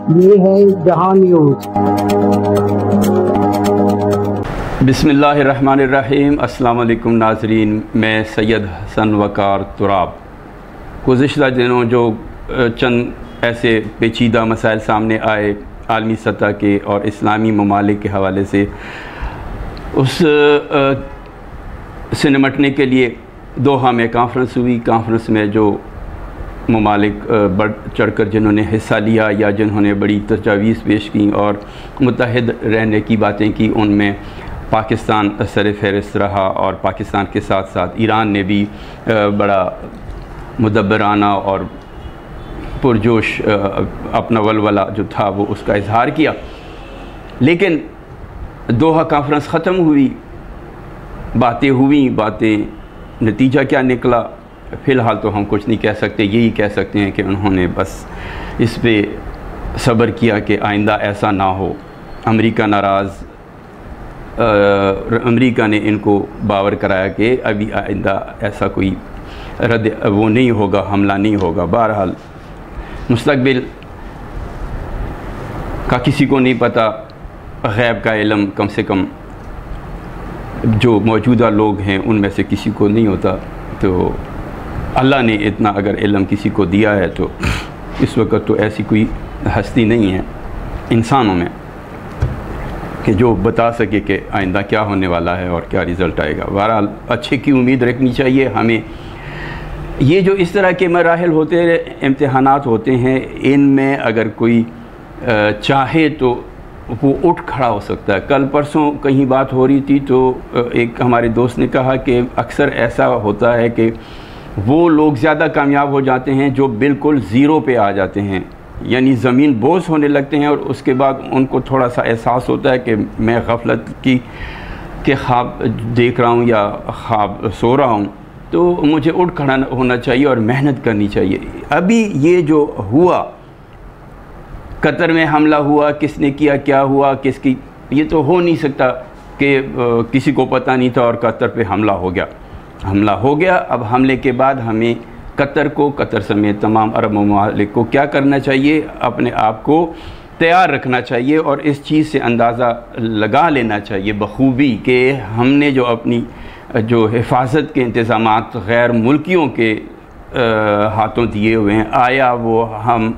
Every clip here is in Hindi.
ये है जहां न्यूज़। बिस्मिल्लाहिर्रहमानिर्रहीम। अस्सलाम वालेकुम नाज़रीन, मैं सैयद हसन वकार तुराब। गुज़िश्ता दिनों जो चंद ऐसे पेचीदा मसाइल सामने आए आलमी सतह के और इस्लामी ममालिक के हवाले से, उस से निमटने के लिए दोहा में कॉन्फ्रेंस हुई। कॉन्फ्रेंस में जो ममालिक बढ़ चढ़ कर जिन्होंने हिस्सा लिया या जिन्होंने बड़ी तजावीज़ पेश की और मुत्तहिद रहने की बातें की, उनमें पाकिस्तान सर फ़हरिस्त रहा और पाकिस्तान के साथ साथ ईरान ने भी बड़ा मुदब्बराना और पुरजोश अपना वलवला जो था वो उसका इजहार किया। लेकिन दोहा कॉन्फ्रेंस ख़त्म हुई, बातें हुई, नतीजा क्या निकला फ़िलहाल तो हम कुछ नहीं कह सकते। यही कह सकते हैं कि उन्होंने बस इस पे सब्र किया कि आइंदा ऐसा ना हो। अमेरिका नाराज़, अमेरिका ने इनको बावर कराया कि अभी आइंदा ऐसा कोई रद्द वो नहीं होगा, हमला नहीं होगा। बहरहाल मुस्तक़बिल का किसी को नहीं पता, गैब का इल्म कम से कम जो मौजूदा लोग हैं उनमें से किसी को नहीं होता। तो अल्लाह ने इतना अगर इल्म किसी को दिया है तो इस वक्त तो ऐसी कोई हस्ती नहीं है इंसानों में कि जो बता सके कि आइंदा क्या होने वाला है और क्या रिज़ल्ट आएगा। बहरहाल अच्छे की उम्मीद रखनी चाहिए हमें। ये जो इस तरह के मराहिल होते, इम्तिहानात होते हैं, इनमें अगर कोई चाहे तो वो उठ खड़ा हो सकता है। कल परसों कहीं बात हो रही थी तो एक हमारे दोस्त ने कहा कि अक्सर ऐसा होता है कि वो लोग ज़्यादा कामयाब हो जाते हैं जो बिल्कुल ज़ीरो पे आ जाते हैं, यानी ज़मीन बोझ होने लगते हैं और उसके बाद उनको थोड़ा सा एहसास होता है कि मैं गफलत के ख्वाब देख रहा हूँ या ख्वाब सो रहा हूँ, तो मुझे उठ खड़ा होना चाहिए और मेहनत करनी चाहिए। अभी ये जो हुआ, कतर में हमला हुआ, किसने किया, क्या हुआ, किसकी, ये तो हो नहीं सकता कि किसी को पता नहीं था और कतर पे हमला हो गया। अब हमले के बाद हमें कतर समेत तमाम अरब ममालिक को क्या करना चाहिए, अपने आप को तैयार रखना चाहिए और इस चीज़ से अंदाज़ा लगा लेना चाहिए बखूबी कि हमने जो अपनी जो हिफाजत के इंतज़ामात गैर मुल्कियों के हाथों दिए हुए हैं, आया वो हम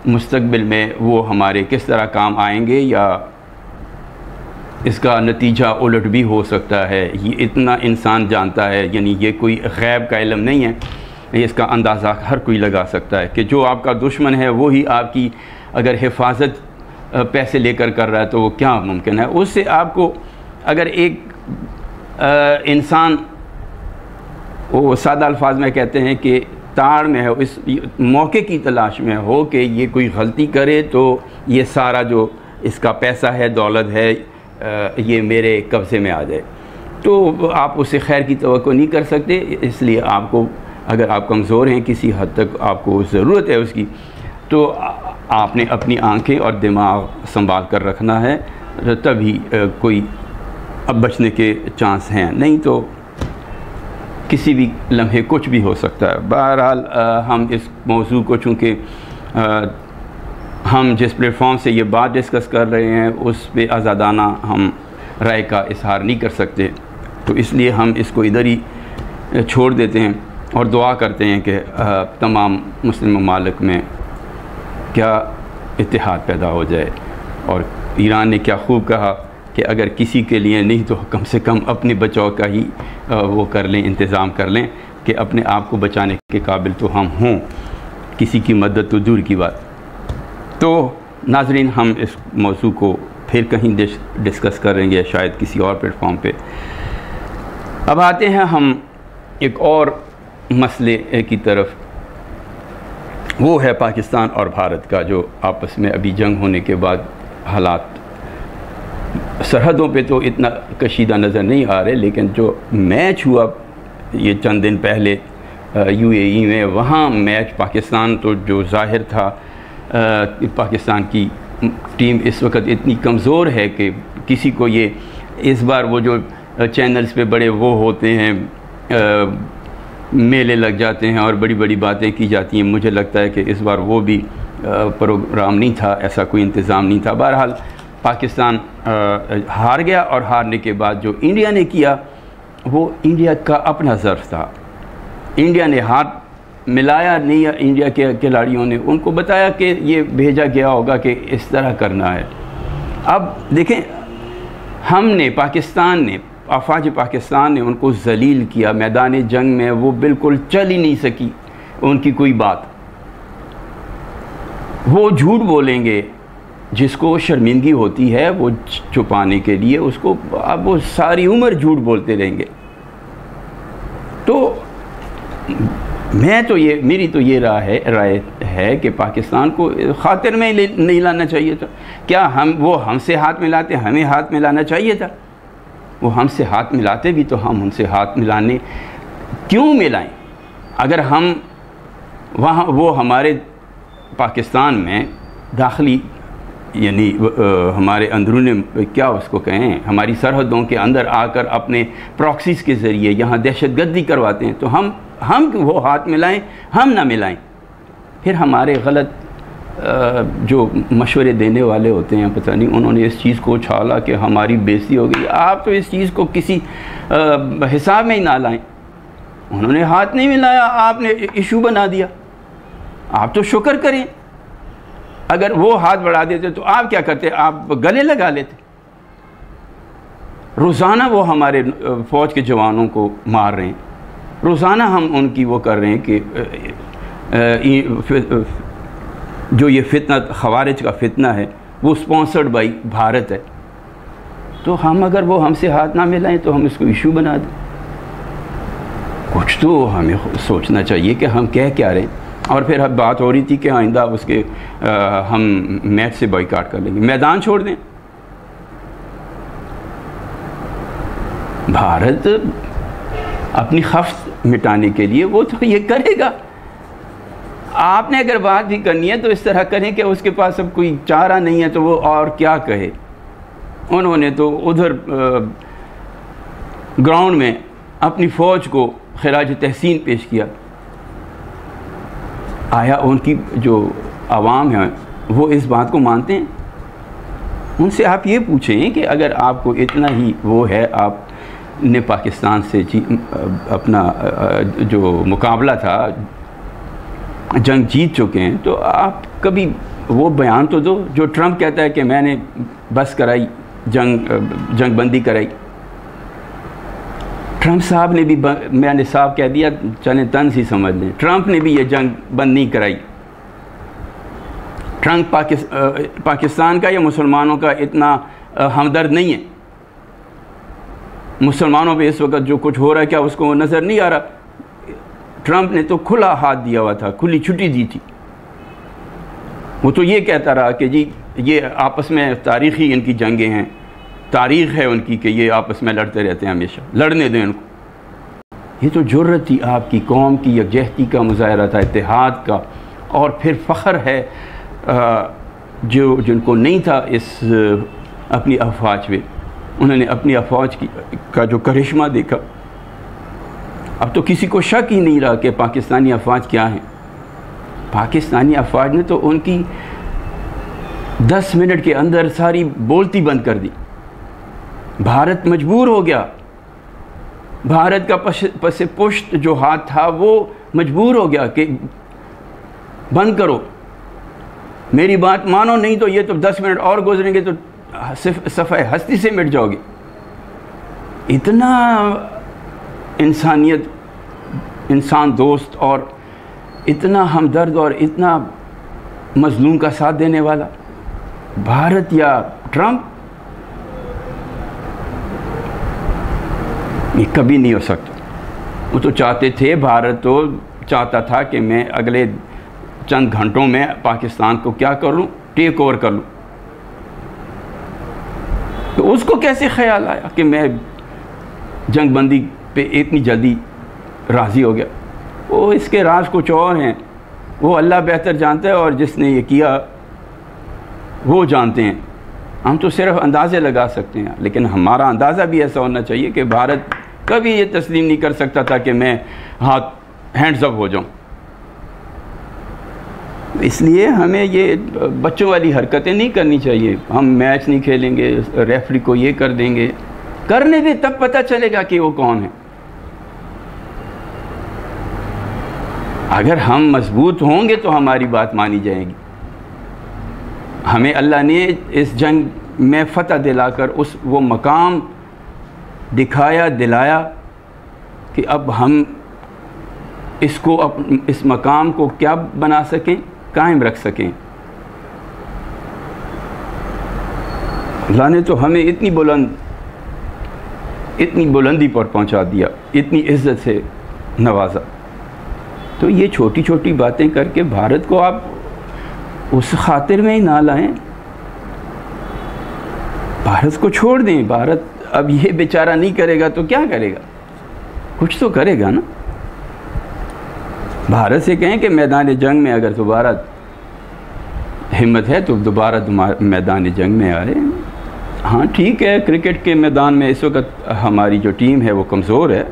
मुस्तक़बिल में वो हमारे किस तरह काम आएंगे या इसका नतीजा उलट भी हो सकता है। ये इतना इंसान जानता है, यानी ये कोई गैब का इल्म नहीं है, इसका अंदाज़ा हर कोई लगा सकता है कि जो आपका दुश्मन है वही आपकी अगर हिफाजत पैसे लेकर कर रहा है तो वो क्या मुमकिन है। उससे आपको अगर एक इंसान, वो सादा अल्फाज में कहते हैं कि ताड़ में है, इस मौके की तलाश में हो कि ये कोई गलती करे तो ये सारा जो इसका पैसा है, दौलत है, ये मेरे कब्ज़े में आ जाए, तो आप उससे खैर की तवक्को नहीं कर सकते। इसलिए आपको, अगर आप कमज़ोर हैं, किसी हद तक आपको ज़रूरत है उसकी, तो आपने अपनी आंखें और दिमाग संभाल कर रखना है, तभी कोई अब बचने के चांस हैं, नहीं तो किसी भी लम्हे कुछ भी हो सकता है। बहरहाल हम इस मौजू को, चूँकि हम जिस प्लेटफॉर्म से ये बात डिस्कस कर रहे हैं उस पे आज़ादाना हम राय का इजहार नहीं कर सकते, तो इसलिए हम इसको इधर ही छोड़ देते हैं और दुआ करते हैं कि तमाम मुस्लिम ममालिक में क्या इत्तेहाद पैदा हो जाए। और ईरान ने क्या खूब कहा कि अगर किसी के लिए नहीं तो कम से कम अपने बचाव का ही वो कर लें, इंतज़ाम कर लें कि अपने आप को बचाने के काबिल तो हम हों, किसी की मदद तो दूर की बात। तो नाज़रीन, हम इस मौजू को फिर कहीं डिस्कस करेंगे, शायद किसी और प्लेटफॉर्म पे। अब आते हैं हम एक और मसले की तरफ, वो है पाकिस्तान और भारत का जो आपस में अभी जंग होने के बाद हालात सरहदों पे तो इतना कशीदा नज़र नहीं आ रहे, लेकिन जो मैच हुआ ये चंद दिन पहले यूएई में, वहाँ मैच पाकिस्तान तो जो ज़ाहिर था, पाकिस्तान की टीम इस वक्त इतनी कमज़ोर है कि किसी को ये, इस बार वो जो चैनल्स पे बड़े वो होते हैं, मेले लग जाते हैं और बड़ी बड़ी बातें की जाती हैं, मुझे लगता है कि इस बार वो भी प्रोग्राम नहीं था, ऐसा कोई इंतज़ाम नहीं था। बहरहाल पाकिस्तान हार गया, और हारने के बाद जो इंडिया ने किया वो इंडिया का अपना ज़र्फ था। इंडिया ने हाथ मिलाया नहीं, इंडिया के खिलाड़ियों ने उनको बताया कि ये भेजा गया होगा कि इस तरह करना है। अब देखें, हमने पाकिस्तान ने, अफवाज पाकिस्तान ने उनको जलील किया मैदान जंग में, वो बिल्कुल चल ही नहीं सकी उनकी कोई बात। वो झूठ बोलेंगे, जिसको शर्मिंदगी होती है वो छुपाने के लिए उसको, अब वो सारी उम्र झूठ बोलते रहेंगे। तो मैं तो ये, मेरी तो ये राय है कि पाकिस्तान को खातिर में नहीं लाना चाहिए था। क्या वो हमसे हाथ मिलाते, हमें हाथ मिलाना चाहिए था? वो हमसे हाथ मिलाते भी तो हम उनसे हाथ मिलाने क्यों मिलाएं? अगर हम वहाँ, वो हमारे पाकिस्तान में दाखिली यानी हमारे अंदरून क्या उसको कहें, हमारी सरहदों के अंदर आकर अपने प्रॉक्सीज़ के ज़रिए यहाँ दहशतगर्दी करवाते हैं, तो हम वो हाथ मिलाएं, हम ना मिलाएं। फिर हमारे गलत जो मशवरे देने वाले होते हैं, पता नहीं उन्होंने इस चीज़ को उछाला कि हमारी बेइज्जती हो गई। आप तो इस चीज़ को किसी हिसाब में ही ना लाएं। उन्होंने हाथ नहीं मिलाया, आपने इशू बना दिया। आप तो शुक्र करें, अगर वो हाथ बढ़ा देते तो आप क्या करते? आप गले लगा लेते। रोज़ाना वो हमारे फ़ौज के जवानों को मार रहे हैं, रोज़ाना हम उनकी वो कर रहे हैं कि जो ये फितना, ख़वारिज का फितना है, वो स्पॉन्सर्ड बाई भारत है। तो हम अगर वो हमसे हाथ ना मिलाएं तो हम इसको इशू बना दें। कुछ तो हमें सोचना चाहिए कि हम कह क्या रहे हैं। और फिर अब बात हो रही थी कि आइंदा उसके हम मैच से बॉयकॉट कर लेंगे, मैदान छोड़ दें। भारत अपनी खफ्त मिटाने के लिए वो तो ये करेगा। आपने अगर बात भी करनी है तो इस तरह करें कि उसके पास अब कोई चारा नहीं है तो वो और क्या कहे। उन्होंने तो उधर ग्राउंड में अपनी फ़ौज को खिराज तहसीन पेश किया। आया उनकी जो आवाम है वो इस बात को मानते हैं? उनसे आप ये पूछें कि अगर आपको इतना ही वो है, आपने पाकिस्तान से अपना जो मुकाबला था, जंग जीत चुके हैं, तो आप कभी वो बयान तो दो जो ट्रंप कहता है कि मैंने बस कराई, जंगबंदी कराई। ट्रंप साहब ने भी, मैंने साहब कह दिया, चलें तंज ही समझ लें, ट्रंप ने भी ये जंग बंद नहीं कराई। ट्रंप पाकिस्तान का या मुसलमानों का इतना हमदर्द नहीं है। मुसलमानों पे इस वक्त जो कुछ हो रहा है, क्या उसको नज़र नहीं आ रहा? ट्रंप ने तो खुला हाथ दिया हुआ था, खुली छुट्टी दी थी। वो तो ये कहता रहा कि जी ये आपस में तारीख़ी इनकी जंगें हैं, तारीख़ है उनकी कि ये आपस में लड़ते रहते हैं, हमेशा लड़ने दें उनको। ये तो जुर्रत थी आपकी, कौम की यकजहती का मुजाहरा था, इत्तेहाद का। और फिर फ़ख्र है जो जिनको नहीं था इस अपनी अफवाज में, उन्होंने अपनी अफवाज का जो करिश्मा देखा। अब तो किसी को शक ही नहीं रहा कि पाकिस्तानी अफवाज क्या हैं। पाकिस्तानी अफवाज ने तो उनकी 10 मिनट के अंदर सारी बोलती बंद कर दी। भारत मजबूर हो गया, भारत का पसे पुश्त जो हाथ था वो मजबूर हो गया कि बंद करो, मेरी बात मानो, नहीं तो ये तो 10 मिनट और गुजरेंगे तो सिर्फ सफ़े हस्ती से मिट जाओगे। इतना इंसानियत, इंसान दोस्त और इतना हमदर्द और इतना मजलूम का साथ देने वाला भारत या ट्रंप, ये कभी नहीं हो सकता। वो तो चाहते थे, भारत तो चाहता था कि मैं अगले चंद घंटों में पाकिस्तान को क्या कर लूँ, टेक ओवर कर लूँ। तो उसको कैसे ख्याल आया कि मैं जंगबंदी पे इतनी जल्दी राज़ी हो गया? वो इसके राज कुछ और हैं, वो अल्लाह बेहतर जानता है और जिसने ये किया वो जानते हैं। हम तो सिर्फ अंदाज़े लगा सकते हैं, लेकिन हमारा अंदाज़ा भी ऐसा होना चाहिए कि भारत कभी ये तस्लीम नहीं कर सकता था कि मैं हैंड्स अप हो जाऊं। इसलिए हमें ये बच्चों वाली हरकतें नहीं करनी चाहिए। हम मैच नहीं खेलेंगे, रेफरी को ये कर देंगे, करने दे, तब पता चलेगा कि वो कौन है। अगर हम मजबूत होंगे तो हमारी बात मानी जाएगी। हमें अल्लाह ने इस जंग में फ़तह दिलाकर वो मकाम दिखाया, दिलाया कि अब हम इसको इस मकाम को क्या बना सकें, कायम रख सकें। अल्लाह ने तो हमें इतनी बुलंदी पर पहुंचा दिया, इतनी इज़्ज़त से नवाजा। तो ये छोटी छोटी बातें करके भारत को आप उस खातिर में ही ना लाएं, भारत को छोड़ दें। भारत अब ये बेचारा नहीं करेगा तो क्या करेगा, कुछ तो करेगा ना। भारत से कहें कि मैदान जंग में अगर दोबारा हिम्मत है तो दोबारा मैदान जंग में आए। हाँ ठीक है, क्रिकेट के मैदान में इस वक्त हमारी जो टीम है वो कमज़ोर है,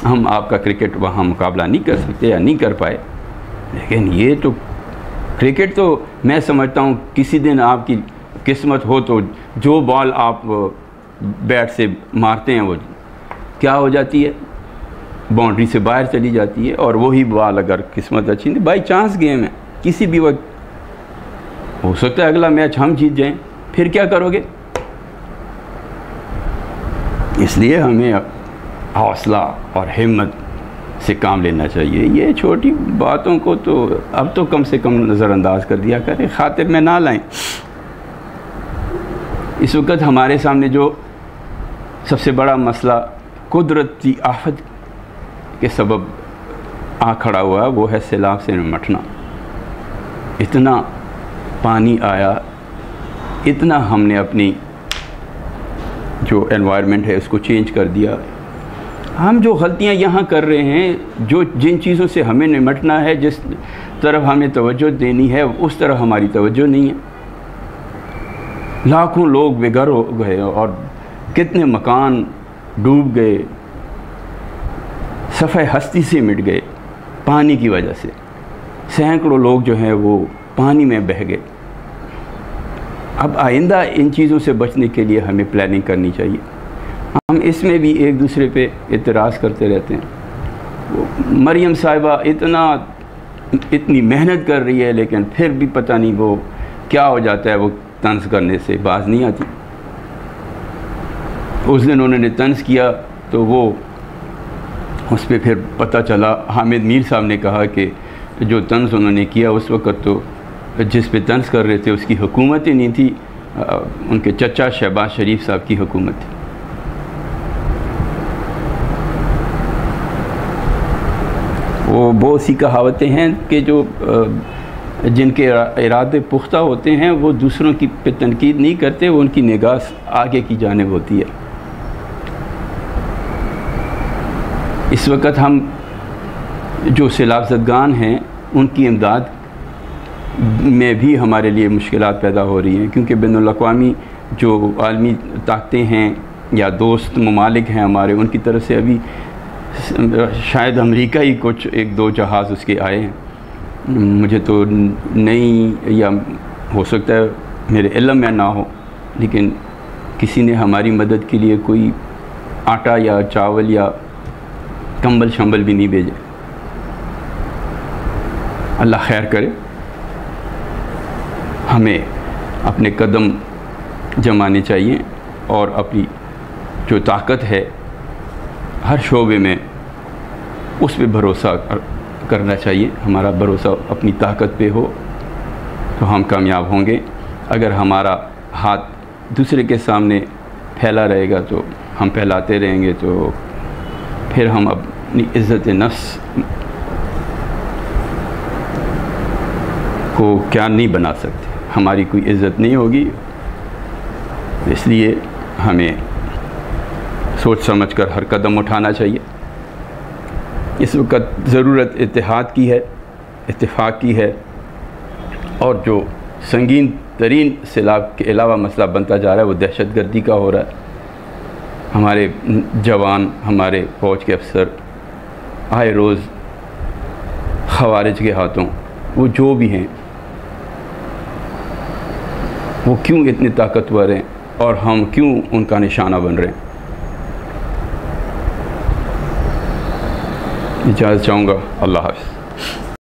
हम आपका क्रिकेट वहाँ मुकाबला नहीं कर सकते या नहीं कर पाए, लेकिन ये तो क्रिकेट तो मैं समझता हूँ किसी दिन आपकी किस्मत हो तो जो बॉल आप बैट से मारते हैं वो क्या हो जाती है, बाउंड्री से बाहर चली जाती है। और वही बॉल अगर किस्मत अच्छी नहीं, बाई चांस गेम है, किसी भी वक्त हो सकता है अगला मैच हम जीत जाएं, फिर क्या करोगे। इसलिए हमें हौसला और हिम्मत से काम लेना चाहिए। ये छोटी बातों को तो अब तो कम से कम नज़रअंदाज कर दिया करें, खातिर में ना लाएं। इस वक्त हमारे सामने जो सबसे बड़ा मसला कुदरती आफत के सबब आ खड़ा हुआ है वो है सैलाब से निपटना। इतना पानी आया, इतना हमने अपनी जो एनवायरनमेंट है उसको चेंज कर दिया। हम जो गलतियां यहाँ कर रहे हैं, जिन चीज़ों से हमें निपटना है, जिस तरफ हमें तवज्जो देनी है, उस तरफ हमारी तवज्जो नहीं है। लाखों लोग बेघर हो गए और कितने मकान डूब गए, सफ़े हस्ती से मिट गए पानी की वजह से। सैकड़ों लोग जो हैं वो पानी में बह गए। अब आइंदा इन चीज़ों से बचने के लिए हमें प्लानिंग करनी चाहिए। हम इसमें भी एक दूसरे पे इतराज़ करते रहते हैं। मरियम साहिबा इतनी मेहनत कर रही है, लेकिन फिर भी पता नहीं वो क्या हो जाता है, वो तंज करने से बाज नहीं आती। उस दिन उन्होंने तंज किया तो वो उस पर फिर पता चला, हामिद मीर साहब ने कहा कि जो तंज उन्होंने किया उस वक़्त तो जिस पे तंज कर रहे थे उसकी हुकूमत ही नहीं थी, उनके चचा शहबाज शरीफ साहब की हुकूमत थी। वो बहुत सी कहावतें हैं कि जो जिनके इरादे पुख्ता होते हैं वो दूसरों की पे तनकीद नहीं करते, वो उनकी निगाह आगे की जानिब होती है। इस वक्त हम जो सैलाब ज़दगान हैं उनकी इमदाद में भी हमारे लिए मुश्किलात पैदा हो रही हैं, क्योंकि बैनुल अक़वामी जो आलमी ताकतें हैं या दोस्त ममालिक हैं हमारे, उनकी तरफ से अभी शायद अमेरिका ही कुछ एक दो जहाज़ उसके आए हैं। मुझे तो नहीं, या हो सकता है मेरे इल्म में ना हो, लेकिन किसी ने हमारी मदद के लिए कोई आटा या चावल या कंबल शंबल भी नहीं भेजे। अल्लाह खैर करे। हमें अपने कदम जमाने चाहिए और अपनी जो ताकत है हर शोबे में उस पे भरोसा करना चाहिए। हमारा भरोसा अपनी ताकत पे हो तो हम कामयाब होंगे। अगर हमारा हाथ दूसरे के सामने फैला रहेगा तो हम फैलाते रहेंगे, तो फिर हम अपनी इज़्ज़त नफ्स को क्या नहीं बना सकते, हमारी कोई इज़्ज़त नहीं होगी। इसलिए हमें सोच समझ कर हर कदम उठाना चाहिए। इस वक्त ज़रूरत इत्तेहाद की है, इत्तेफाक की है, और जो संगीन तरीन सैलाब के अलावा मसला बनता जा रहा है वो दहशतगर्दी का हो रहा है। हमारे जवान, हमारे फ़ौज के अफसर आए रोज़ ख़वारिज के हाथों, वो जो भी हैं वो क्यों इतने ताकतवर हैं और हम क्यों उनका निशाना बन रहे हैं। इजाज़त चाहूँगा। अल्लाह हाफ़िज़।